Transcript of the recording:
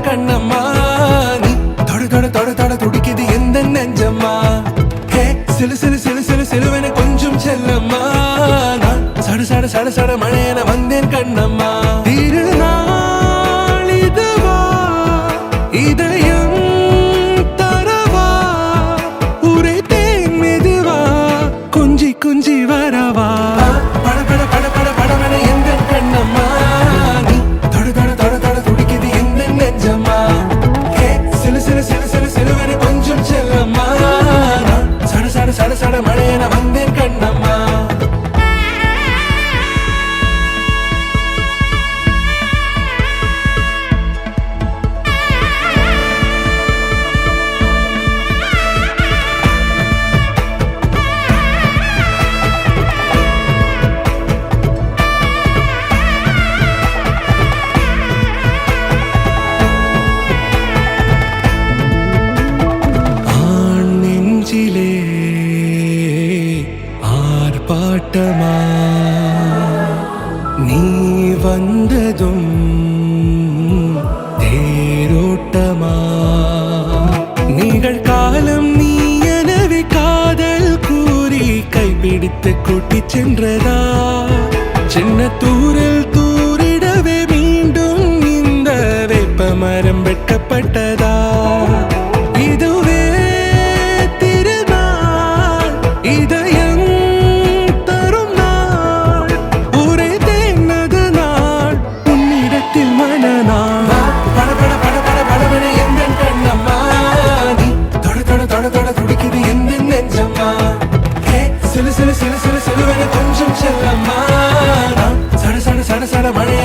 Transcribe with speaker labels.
Speaker 1: கண்ணம்மா நீ தொட தொட தொட தொட துடிக்குது எந்த நெஞ்சம்மா ஹே சிலு சிலு சிலு சிலு சிலுவென கொஞ்சம் செல்லம்மா நான் சட சட சட சட மழையென வந்தேன் கண்ணம்மா திருநாள் இதுவா இதயம் தரவா உரைத்தேன் மெதுவா கொஞ்சி கொஞ்சி வரவா பட பட பட பட படவென எந்த கண்ணம்மா நீ தொட தொட தொட தொட துடிக்குது எந்த நெஞ்சம்மா ஹே சிலு சிலு சிலு சிலு சிலுவென கொஞ்சம் செல்லம்மா நான் சட சட சட சட மழையென வந்தேன் கண்ணம்மா ஆர்ப்பாட்டமா நீ வந்ததும் தேரோட்டமா நிகழ்காலம் நீ எனவே காதல் கூறி கைப்பிடித்து கூட்டிச் சென்றதா சின்ன தூரல் தூரிடவே மீண்டும் இந்த வேப்ப மரம் வெட்கப்பட்டதா இதுவே திருநாள் இதயம் தரும் நாள் உரைத்தேனது நாள் உன்னிடத்தில் மனநாள் பட பட பட பட படவென எந்த கண்ணம்மா நீ தொட தொட தொட தொட துடிக்குது எந்த நெஞ்சம்மா ஹே சிலு சிலு சிலு சிலு சிலுவென கொஞ்சம் செல்லம்மா நான் சட சட சட சட மழை